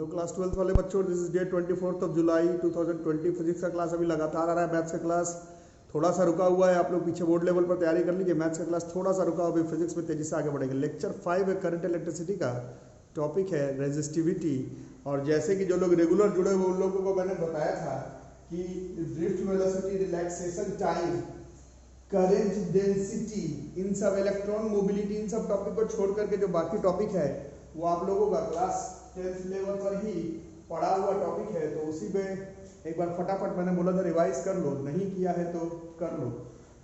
Hello class 12th वाले बच्चों, this is day 24 July 2020। Physics का क्लास अभी लगातार आ रहा है। मैथ्स का क्लास थोड़ा सा रुका हुआ है। आप लोग पीछे बोर्ड लेवल पर तैयारी कर लीजिए। मैथ्स का क्लास थोड़ा सा रुका, अभी फिजिक्स में तेजी से आगे बढ़ेगा। लेक्चर 5 है करंट इलेक्ट्रिसिटी का, टॉपिक है रेजिस्टिविटी। और जैसे कि जो लोग रेगुलर जुड़े हुए उन लोगों को मैंने बताया था कि drift velocity, relaxation time, current density, इन सब इलेक्ट्रॉन मोबिलिटी, इन सब टॉपिक को छोड़ करके जो बाकी टॉपिक है वो आप लोगों का क्लास 10th लेवल पर ही पढ़ा हुआ टॉपिक है। तो उसी पे एक बार फटाफट मैंने बोला था रिवाइज कर लो, नहीं किया है तो कर लो।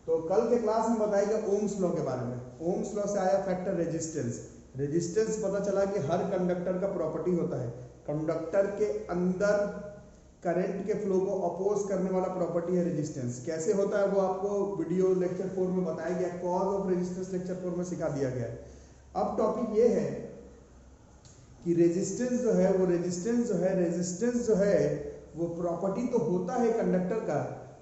तो कल के क्लास में बताएगा ओम्स लॉ के बारे में। ओम्स लॉ से आया फैक्टर रेजिस्टेंस। रेजिस्टेंस पता चला कि हर कंडक्टर का प्रॉपर्टी होता है, कंडक्टर के अंदर करंट के फ्लो को अपोज करने वाला प्रॉपर्टी है रेजिस्टेंस। कैसे होता है वो आपको वीडियो लेक्चर 4 में बताया गया, कॉज ऑफ रेजिस्टेंस लेक्चर 4 में सिखा दिया गया है। अब टॉपिक ये है कि रेजिस्टेंस जो है वो प्रॉपर्टी तो होता है कंडक्टर का,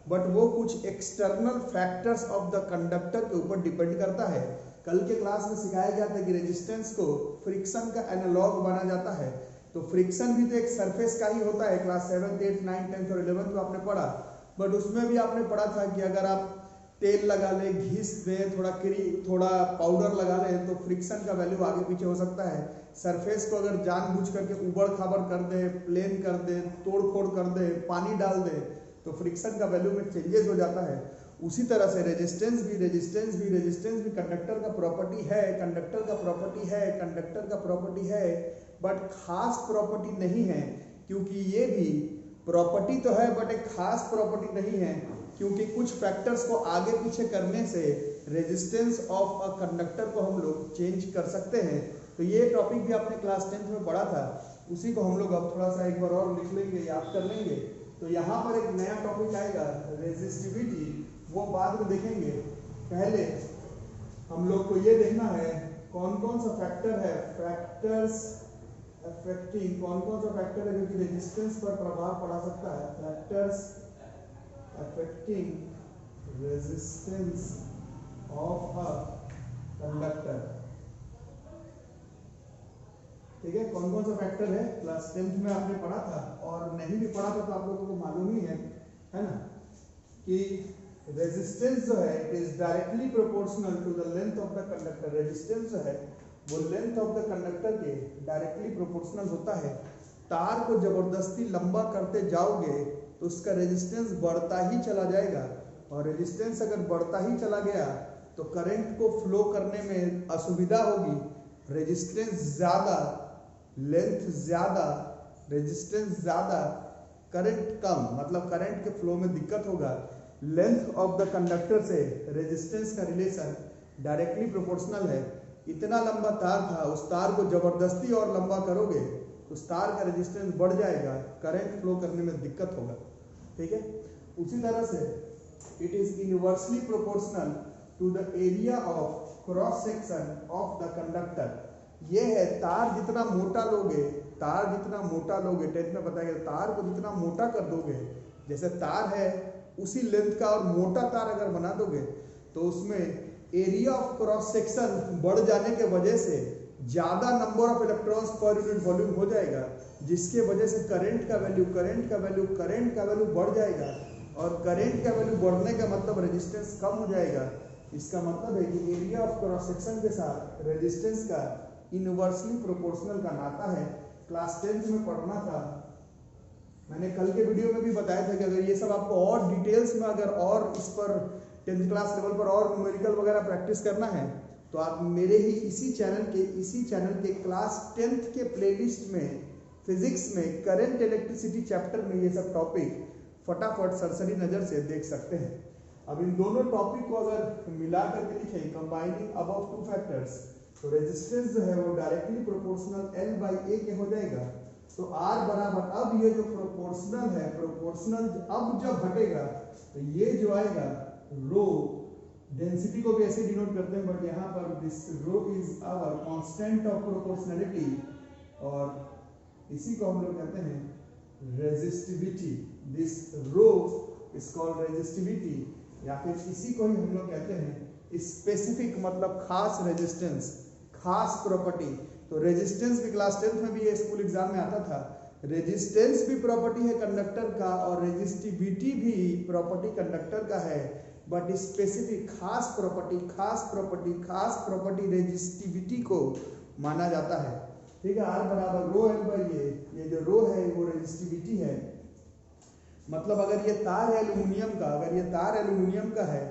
बट वो कुछ external factors of the conductor के ऊपर डिपेंड करता है। कल के क्लास में सिखाया गया था कि रेजिस्टेंस को फ्रिक्शन का एनालॉग माना जाता है। तो फ्रिक्शन भी तो एक सरफेस का ही होता है। Class 7th 8th 9th 10th और 11th में आपने पढ़ा, बट उसमें भी आपने पढ़ा था कि अगर आप तेल लगा ले, घिस दें, थोड़ा पाउडर लगा लें तो फ्रिक्शन का वैल्यू आगे पीछे हो सकता है। सरफेस को अगर जानबूझ करके उबड़ खाबड़ कर दे, प्लेन कर दे, तोड़ फोड़ कर दे, पानी डाल दे तो फ्रिक्शन का वैल्यू में चेंजेस हो जाता है। उसी तरह से रेजिस्टेंस भी कंडक्टर का प्रॉपर्टी है, बट खास प्रॉपर्टी नहीं है। क्योंकि ये भी प्रॉपर्टी तो है बट एक खास प्रॉपर्टी नहीं है, क्योंकि कुछ फैक्टर्स को आगे पीछे करने से रेजिस्टेंस ऑफ अ कंडक्टर को हम लोग चेंज कर सकते हैं। तो ये टॉपिक भी आपने क्लास 10th में पढ़ा था, उसी को हम लोग अब थोड़ा सा एक बार और लिख लेंगे, याद कर लेंगे। तो यहाँ पर एक नया टॉपिक आएगा रेजिस्टिविटी, वो बाद में देखेंगे। पहले हम लोग को ये देखना है कौन कौन सा फैक्टर है, फैक्टर्स अफेक्टिंग, कौन कौन सा फैक्टर है जो कि रेजिस्टेंस पर प्रभाव पड़ा सकता है। Factors affecting resistance of a conductor, ठीक है। कौन कौन सा फैक्टर है क्लास 10th में आपने पढ़ा था, और नहीं भी पढ़ा था तो आप लोगों को मालूम ही है ना, कि रेजिस्टेंस जो है it is directly proportional to the length of the conductor. Resistance जो है वो लेंथ ऑफ द कंडक्टर के डायरेक्टली प्रोपोर्शनल होता है। तार को जबरदस्ती लंबा करते जाओगे तो उसका रेजिस्टेंस बढ़ता ही चला जाएगा, और रेजिस्टेंस अगर बढ़ता ही चला गया तो करंट को फ्लो करने में असुविधा होगी। रेजिस्टेंस ज्यादा, लेंथ ज्यादा, रेजिस्टेंस ज्यादा, करंट कम, मतलब करंट के फ्लो में दिक्कत होगा। लेंथ ऑफ द कंडक्टर से रेजिस्टेंस का रिलेशन डायरेक्टली प्रोपोर्शनल है। इतना लंबा तार था, उस तार को जबरदस्ती और लंबा करोगे उस तार का रेजिस्टेंस बढ़ जाएगा, करंट फ्लो करने में दिक्कत होगा, ठीक है। उसी तरह से it is inversely proportional to the area of cross section of the conductor. ये है तार जितना मोटा लोगे 10th में बताया गया, तार को जितना मोटा कर दोगे, जैसे तार है उसी लेंथ का और मोटा तार अगर बना दोगे तो उसमें एरिया ऑफ क्रॉस सेक्शन बढ़ जाने के वजह से ज्यादा number of electrons per unit volume हो जाएगा, जिसके वजह से करंट का वैल्यू बढ़ जाएगा, और करंट का वैल्यू बढ़ने का मतलब रेजिस्टेंस कम हो जाएगा। इसका मतलब है कि एरिया ऑफ क्रॉस सेक्शन के साथ रेजिस्टेंस का इनवर्सली प्रोपोर्शनल का नाता है। क्लास 10th में पढ़ना था, मैंने कल के वीडियो में भी बताया था कि अगर ये सब आपको और डिटेल्स में अगर और इस पर 10th क्लास लेवल पर और न्यूमेरिकल वगैरह प्रैक्टिस करना है तो आप मेरे ही इसी चैनल के क्लास 10th के प्लेलिस्ट में फिजिक्स में करंट इलेक्ट्रिसिटी चैप्टर में ये सब टॉपिक फटाफट सरसरी नजर से देख सकते हैं। अब इन दोनों टॉपिक को अगर मिला करके लिखें, कंबाइनिंग अबव टू फैक्टर्स, तो रेजिस्टेंस जो है वो डायरेक्टली प्रोपोर्शनल L/A के हो जाएगा। तो R बराबर, अब ये जो प्रोपोर्शनल है, प्रोपोर्शनल अब जब हटेगा तो ये जो आएगा रो, डेंसिटी को भी ऐसे डिनोट करते हैं, बट यहाँ पर this rho is our constant of proportionality, और इसी को हम लोग कहते हैं resistivity. This rho is called resistivity, या फिर इसी को ही हम लोग कहते हैं स्पेसिफिक, मतलब खास रेजिस्टेंस, खास प्रॉपर्टी। तो रेजिस्टेंस भी क्लास 10th में भी ये स्कूल एग्जाम में आता था रेजिस्टेंस भी प्रॉपर्टी है कंडक्टर का और रेजिस्टिविटी भी प्रॉपर्टी कंडक्टर का है, बट स्पेसिफिक खास प्रॉपर्टी रेजिस्टिविटी को माना जाता है। ठीक है, R बराबर रो एल बाई ये जो रो है वो रेजिस्टिविटी है। मतलब अगर ये तार है एल्यूमिनियम का, अगर ये तार एल्यूमिनियम का है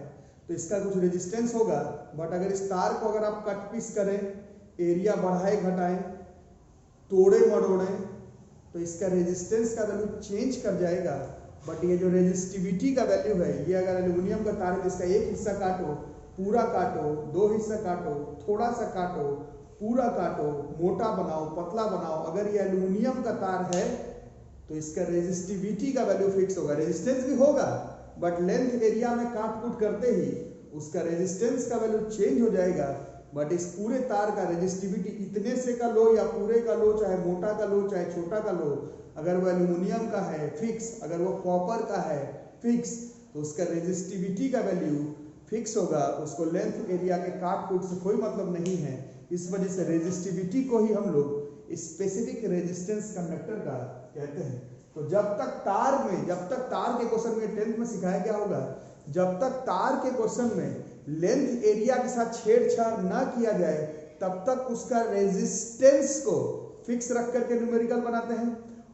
तो इसका कुछ रेजिस्टेंस होगा, बट अगर इस तार को अगर आप कट पीस करें, एरिया बढ़ाए घटाएं, तोड़े मरोड़े, तो इसका रेजिस्टेंस का वैल्यू चेंज कर जाएगा। बट ये जो रेजिस्टिविटी का वैल्यू है, ये अगर एल्यूमिनियम का तार है, इसका एक हिस्सा काटो, पूरा काटो, दो हिस्सा काटो, थोड़ा सा काटो, पूरा काटो, मोटा बनाओ, पतला बनाओ, अगर ये एल्यूमिनियम का तार है तो इसका रेजिस्टिविटी का वैल्यू फिक्स होगा। रेजिस्टेंस भी होगा, बट लेंथ एरिया में काट कूट करते ही उसका रेजिस्टेंस का वैल्यू चेंज हो जाएगा। बट इस पूरे तार का रेजिस्टिविटी इतने से का लो या पूरे का लो, चाहे मोटा का लो चाहे छोटा का लो, अगर वो एल्यूमिनियम का है फिक्स, अगर वो कॉपर का है फिक्स, तो उसका रेजिस्टिविटी का वैल्यू फिक्स होगा। उसको लेंथ एरिया के काट कूट से कोई मतलब नहीं है। इस वजह से रेजिस्टिविटी को ही हम लोग स्पेसिफिक रेजिस्टेंस कंडक्टर का कहते हैं। तो जब तक तार के क्वेश्चन में 10th में सिखाया गया होगा, जब तक तार के क्वेश्चन में लेंथ एरिया के साथ छेड़छाड़ ना किया जाए, तब तक उसका रेजिस्टेंस को फिक्स रख करके न्यूमेरिकल बनाते हैं।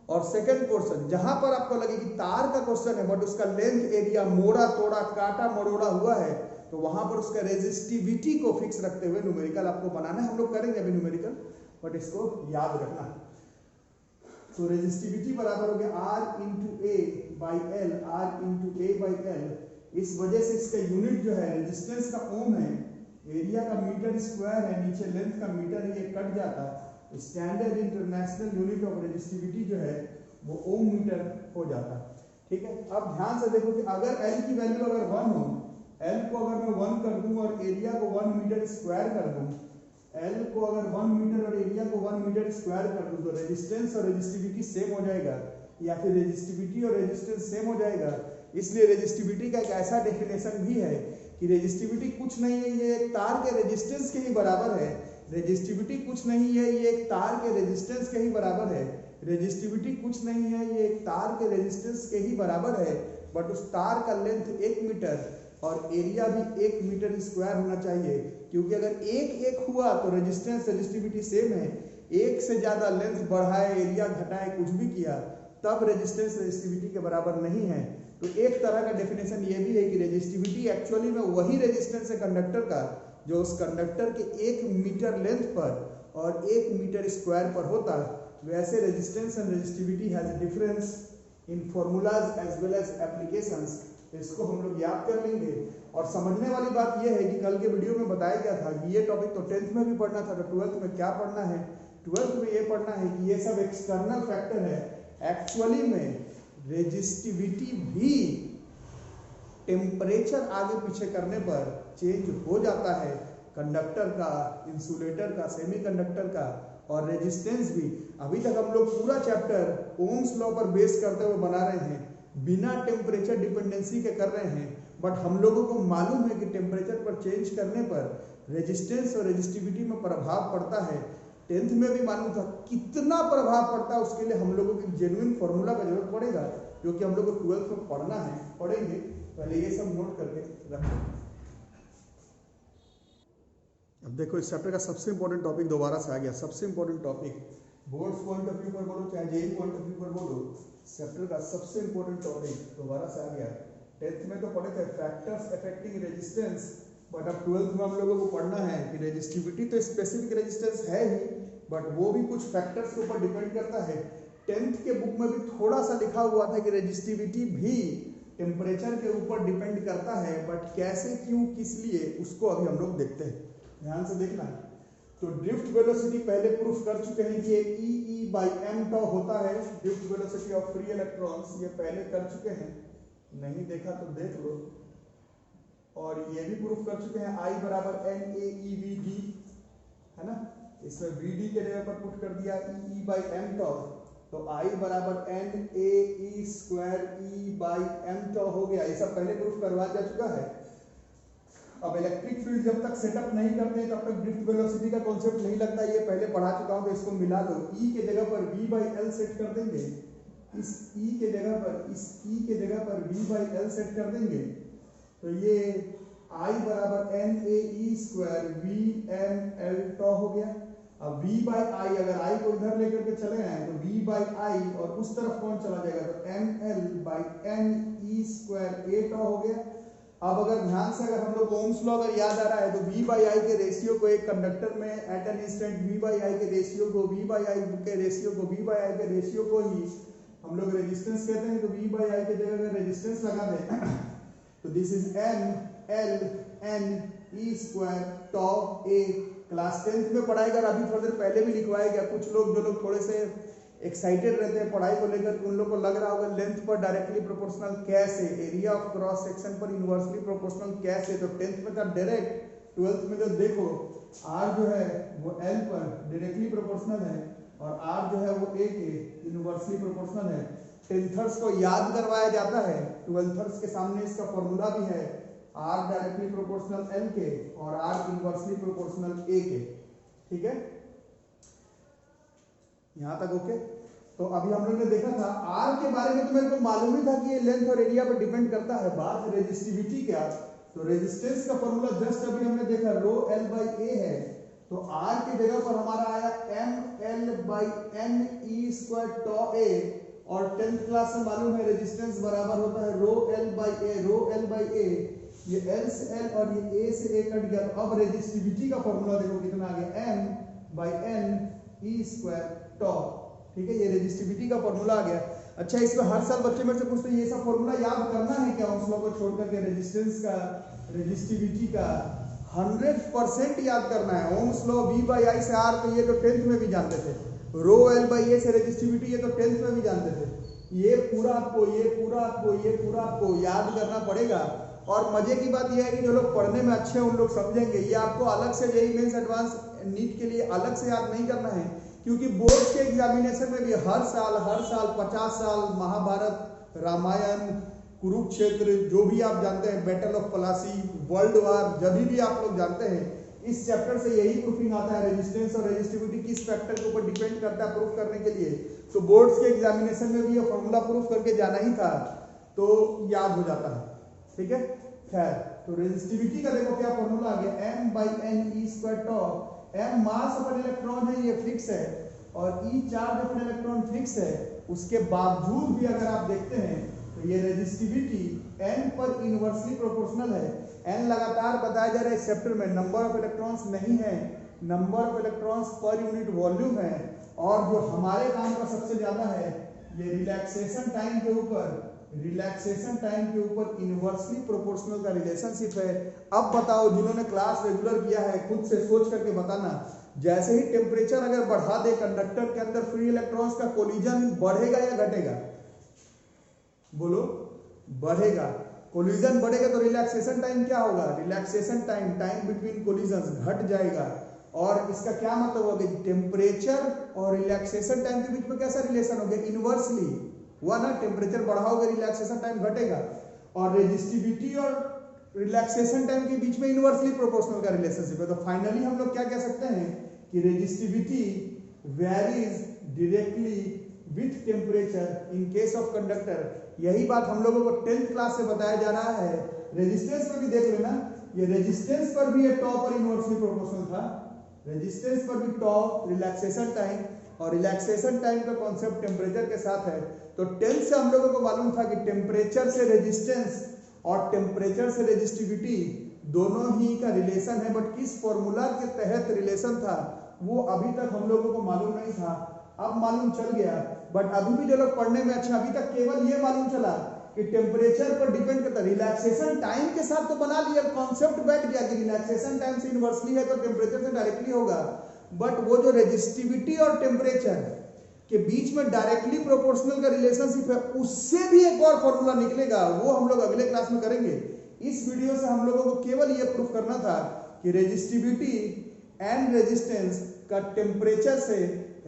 और सेकंड पोर्शन जहां पर आपको लगे कि तार का क्वेश्चन है बट उसका लेंथ एरिया मोड़ा तोड़ा काटा मरोड़ा हुआ है, तो वहां पर उसका रेजिस्टिविटी को फिक्स रखते हुए न्यूमेरिकल आपको बनाना है। हम लोग करेंगे अभी न्यूमेरिकल, बट इसको याद रखना। तो रेजिस्टिविटी बराबर हो गया R into A by L, R into A by L. इस वजह से इसका यूनिट जो है रेजिस्टेंस का ओम है, एरिया का मीटर स्क्वायर है, नीचे लेंथ का मीटर है, ये कट जाता है। Standard international unit of resistivity जो है वो ओम मीटर हो जाता है। ठीक है, अब ध्यान से देखो कि अगर L की वैल्यू अगर 1 हो, L को अगर मैं 1 कर दूं और एरिया को 1 मीटर स्क्वायर कर दूं, L को अगर 1 मीटर और एरिया को 1 मीटर स्क्वायर कर दूं, तो रेजिस्टेंस और रेजिस्टिविटी सेम हो जाएगा, या फिर रेजिस्टिविटी और रेजिस्टेंस सेम हो जाएगा। इसलिए रेजिस्टिविटी का एक ऐसा डेफिनेशन भी है कि रेजिस्टिविटी कुछ नहीं है, ये एक तार के रेजिस्टेंस के ही बराबर है। रेजिस्टिविटी कुछ नहीं है, ये एक तार के रेजिस्टेंस के ही बराबर है। रेजिस्टिविटी कुछ नहीं है, ये एक तार के रेजिस्टेंस के ही बराबर है, बट उस तार का लेंथ 1 मीटर और एरिया भी 1 मीटर स्क्वायर होना चाहिए, क्योंकि अगर एक हुआ तो रेजिस्टेंस रेजिस्टिविटी सेम है। एक से ज्यादा लेंथ बढ़ाए, एरिया घटाए, कुछ भी किया, तब रेजिस्टेंस रेजिस्टिविटी के बराबर नहीं है। तो एक तरह का डेफिनेशन ये भी है कि रेजिस्टिविटी एक्चुअली में वही रेजिस्टेंस है कंडक्टर का जो उस कंडक्टर के 1 मीटर लेंथ पर और 1 मीटर स्क्वायर पर होता है। वैसे resistance and resistivity has a difference in formulas as well as applications. इसको हम लोग याद कर लेंगे। और समझने वाली बात यह है कि कल के वीडियो में बताया गया था कि ये टॉपिक तो 10th में भी पढ़ना था, तो 12th में क्या पढ़ना है? 12th में ये पढ़ना है कि ये सब एक्सटर्नल फैक्टर है। एक्चुअली में रेजिस्टिविटी भी टेम्परेचर आगे पीछे करने पर चेंज हो जाता है, कंडक्टर का, इंसुलेटर का, सेमीकंडक्टर का, और रेजिस्टेंस भी। अभी तक हम लोग पूरा चैप्टर ओम्स लॉ पर बेस करते हुए बना रहे हैं, बिना टेम्परेचर डिपेंडेंसी के कर रहे हैं। बट हम लोगों को मालूम है कि टेम्परेचर पर चेंज करने पर रेजिस्टेंस और रेजिस्टिविटी में प्रभाव पड़ता है। 10th में भी मालूम था कितना प्रभाव पड़ता है, उसके लिए हम लोगों को जेन्युइन फॉर्मूला का जरूरत पड़ेगा, जो कि हम लोग को 12th में पढ़ना है, पढ़ेंगे। पहले ये सब नोट करके रखें। अब देखो इस चैप्टर का सबसे इंपॉर्टेंट टॉपिक दोबारा से आ गया। सबसे important topic, boards point of view पर बोलो चाहे जेई पॉइंट ऑफ व्यू पर बोलो, चैप्टर का सबसे इंपॉर्टेंट टॉपिक दोबारा से आ गया। 10th में तो पढ़े थे फैक्टर्स अफेक्टिंग रेजिस्टेंस, बट अब 12th में हम लोगों को पढ़ना है कि रेजिस्टिविटी तो स्पेसिफिक रेजिस्टेंस है ही, बट वो भी कुछ फैक्टर्स के ऊपर डिपेंड करता है। 10th के बुक में भी थोड़ा सा लिखा हुआ था कि रेजिस्टिविटी भी टेम्परेचर के ऊपर डिपेंड करता है, बट कैसे, क्यों, किस लिए, उसको अभी हम लोग देखते हैं। ध्यान से देखना। तो ड्रिफ्ट वेलोसिटी पहले प्रूफ कर चुके हैं कि ये E बाई एम टॉ होता है, drift velocity of free electrons, ये पहले कर चुके हैं, नहीं देखा तो देख लो। और ये भी प्रूफ कर चुके हैं I बराबर NaEVd, है ना, इसमें Vd के जगह पर पुट कर दिया E बाई एम टॉ, तो I बराबर NaE square E by m tau हो गया। ये सब पहले प्रूफ करवा जा चुका है। अब इलेक्ट्रिक फील्ड जब तक सेटअप नहीं करते हैं तब तक ड्रिफ्ट वेलोसिटी का कॉन्सेप्ट नहीं लगता, ये पहले पढ़ा चुका हूं, तो इसको मिला दो। E के जगह पर V/L सेट कर देंगे, इस E के जगह पर V/L सेट कर देंगे, तो ये I बराबर NAE² VML टॉ हो गया। अब V/I, अगर I को इधर लेकर के चले आए तो V/I, और उस तरफ कौन चला जाएगा तो ML/NE² A टॉ हो गया। अब अगर ध्यान से अगर हम लोग ओम्स लॉ अगर याद आ रहा है तो V/I के रेशियो को एक कंडक्टर में एट एन इंस्टेंट V/I के रेशियो को ही हम लोग रेजिस्टेंस कहते हैं। तो V/I के जगह अगर रेजिस्टेंस लगा दें तो this is ML/NE² tau A। Class 10th में पढ़ाई कर, अभी थोड़ी देर पहले भी लिखवाया गया। कुछ लोग जो लोग थोड़े से एक्साइटेड रहते हैं पढ़ाई को लेकर, उन लोग को लग रहा होगा लेंथ पर डायरेक्टली प्रोपोर्शनल कैसे, एरिया ऑफ क्रॉस सेक्शन पर इनवर्सली प्रोपोर्शनल कैसे। तो 10th में था डायरेक्ट, 12th में जब देखो R जो है वो L पर डायरेक्टली प्रोपोर्शनल है और R जो है वो A के इनवर्सली प्रोपोर्शनल है। 10thers को याद करवाया जाता है, 12thers के सामने इसका फॉर्मूला भी है, R डायरेक्टली प्रोपोर्शनल L के और R इनवर्सली प्रोपोर्शनल A के। ठीक है, यहां तक ओके। तो अभी हम लोग ने देखा था R के बारे में, तो मेरे को मालूम ही था कि ये लेंथ और एरिया पर डिपेंड करता है। बात रेजिस्टिविटी क्या, तो रेजिस्टेंस का फॉर्मूला जस्ट अभी हमने देखा ρL/A है, तो R की जगह पर हमारा आया ML/NE² टॉ A, और 10th क्लास में मालूम है रेजिस्टेंस बराबर होता है ρL/A। ये L से L और ये A से A कट गया, तो अब रेजिस्टिविटी का फॉर्मूला देखो कितना आ गया, M/NE² टॉ। ठीक है, ये रेजिस्टिविटी का फॉर्मूला आ गया। अच्छा, इसमें हर साल बच्चे मेरे से पूछते हैं ये सब फॉर्मूला याद करना है क्या, उस लोग को छोड़ करके रेजिस्टेंस का, रेजिस्टिविटी का 100% याद करना है। ओम्स लॉ V/I से R, तो ये तो 10th में भी जानते थे। ρL/A से रेजिस्टिविटी, ये तो 10th में भी जानते थे। ये पूरा आपको याद करना पड़ेगा। और मजे की बात यह है कि जो लोग पढ़ने में अच्छे हैं उन लोग समझेंगे। ये आपको अलग से जेईई मेंस एडवांस नीट के लिए अलग से याद नहीं करना है, क्योंकि बोर्ड के एग्जामिनेशन में भी हर साल 50 साल महाभारत, रामायण, कुरुक्षेत्र, जो भी आप जानते हैं, battle of Plassey, world war, जब भी आप लोग जानते हैं, इस चैप्टर से यही प्रूफिंग आता है रेजिस्टेंस और रेजिस्टिविटी किस फैक्टर के ऊपर डिपेंड करता है प्रूफ करने के लिए। तो बोर्ड्स के एग्जामिनेशन में भी ये फॉर्मूला प्रूफ करके जाना ही था, तो याद हो जाता है। ठीक है, खैर, तो रेजिस्टिविटी का देखो क्या फॉर्मूला आ गया, M/NE² tau. M mass of an electron है, ये फिक्स है, और E charge of an electron fix है। उसके बावजूद भी अगर आप देखते हैं तो ये रेजिस्टिविटी N पर इनवर्सली प्रोपोर्शनल है। N लगातार बताया जा रहा है इस चैप्टर में, नंबर ऑफ इलेक्ट्रॉन्स नहीं है, number of electrons per unit volume है। और जो हमारे काम का सबसे ज्यादा है, ये रिलैक्सेशन टाइम के ऊपर इनवर्सली प्रोपोर्शनल का रिलेशनशिप है। अब बताओ, जिन्होंने क्लास रेगुलर किया है खुद से सोच करके बताना, जैसे ही टेम्परेचर अगर बढ़ा दे कंडक्टर के अंदर, फ्री इलेक्ट्रॉन्स का कोलिजन बढ़ेगा या घटेगा? बोलो, बढ़ेगा। कोलिजन बढ़ेगा तो रिलैक्सेशन टाइम क्या होगा? रिलैक्सेशन टाइम बिटवीन कोलिजन्स घट जाएगा। और इसका क्या मतलब होगा? टेम्परेचर और रिलैक्सेशन टाइम के बीच में कैसा रिलेशन हो गया? इनवर्सली हुआ ना, टेम्परेचर बढ़ाओगे रिलैक्सेशन टाइम घटेगा। और रेजिस्टिविटी और रिलैक्सेशन टाइम के बीच में इनवर्सली प्रोपोर्शनल का रिलेशनशिप है। तो फाइनली हम लोग क्या कह सकते हैं कि resistivity varies directly with temperature in case of conductor. यही बात हम लोगों को 10th क्लास से बताया जा रहा है। रेजिस्टेंस पर भी देख लेना, ये रेजिस्टेंस पर भी ये टॉ पर इनवर्सली प्रोपोर्शनल था, रेजिस्टेंस पर भी टॉ, रिलैक्सेशन टाइम, और रिलैक्सेशन टाइम का कॉन्सेप्ट टेम्परेचर के साथ है। तो 10th से हम लोगों को मालूम था कि टेम्परेचर से रेजिस्टेंस और टेम्परेचर से रेजिस्टिविटी दोनों ही का रिलेशन है, बट किस फॉर्मूला के तहत रिलेशन था वो अभी तक हम लोगों को मालूम नहीं था। अब मालूम चल गया, बट अभी भी जो लोग पढ़ने में अच्छा, अभी तक केवल ये मालूम चला कि टेम्परेचर पर डिपेंड करता है। रिलैक्सेशन टाइम के साथ तो बना लिया, कॉन्सेप्ट बैठ गया कि रिलैक्सेशन टाइम से इनवर्सली है तो टेम्परेचर से डायरेक्टली होगा, बट वो जो रेजिस्टिविटी और टेम्परेचर के बीच में डायरेक्टली प्रोपोर्शनल का रिलेशनशिप है, उससे भी एक और फॉर्मूला निकलेगा, वो हम लोग अगले क्लास में करेंगे। इस वीडियो से हम लोगों को केवल ये प्रूफ करना था कि रेजिस्टिविटी एंड रेजिस्टेंस का टेम्परेचर से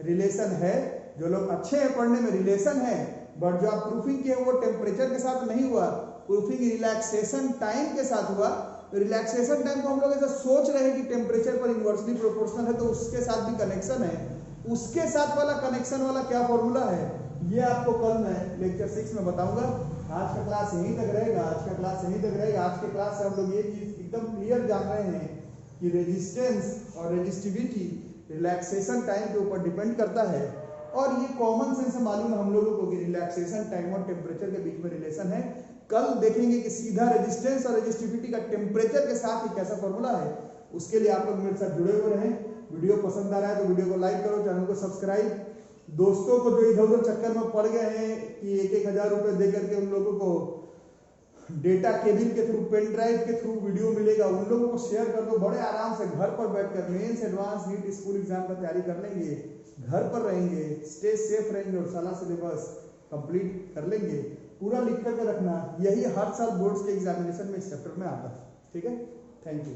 रिलेशन है। जो लोग अच्छे हैं पढ़ने में, रिलेशन है, बट जो आप प्रूफिंग किए वो टेम्परेचर के साथ नहीं हुआ, प्रूफिंग रिलैक्सेशन टाइम के साथ हुआ। रिलैक्सेशन टाइम को हम लोग ऐसा सोच रहे हैं कि टेम्परेचर पर इनवर्सली प्रोपोर्शनल है, तो उसके साथ भी कनेक्शन है। उसके साथ वाला कनेक्शन वाला क्या फॉर्मूला है ये आपको कल मैं लेक्चर 6 में बताऊंगा। आज का क्लास यहीं तक रहेगा। आज के क्लास से हम लोग ये चीज एकदम क्लियर जान रहे हैं कि रेजिस्टेंस और रेजिस्टिविटी रिलैक्सेशन टाइम के ऊपर डिपेंड करता है, और ये कॉमन सेंस से मालूम है हम लोगों को कि रिलैक्सेशन टाइम और टेम्परेचर के बीच में रिलेशन है। कल देखेंगे कि सीधा रेजिस्टेंस और रेजिस्टिविटी का टेम्परेचर के साथ ही कैसा फॉर्मूला है। उसके लिए आप लोग मेरे साथ जुड़े हुए रहें। वीडियो पसंद आ रहा है तो वीडियो को लाइक करो, चैनल को सब्सक्राइब। दोस्तों को जो इधर उधर चक्कर में पड़ गए हैं कि 1,000 रुपए दे करके उन लोगों को डेटा केबल के थ्रू, पेन ड्राइव के थ्रू वीडियो मिलेगा, उन लोगों को शेयर कर दो। बड़े आराम से घर पर बैठकर mains, advance, NEET, school exam का तैयारी कर लेंगे, घर पर रहेंगे, स्टे सेफ रहेंगे और सारा सिलेबस कंप्लीट कर लेंगे। पूरा लिख करके रखना, यही हर साल बोर्ड्स के एग्जामिनेशन में इस चैप्टर में आता है। ठीक है, थैंक यू।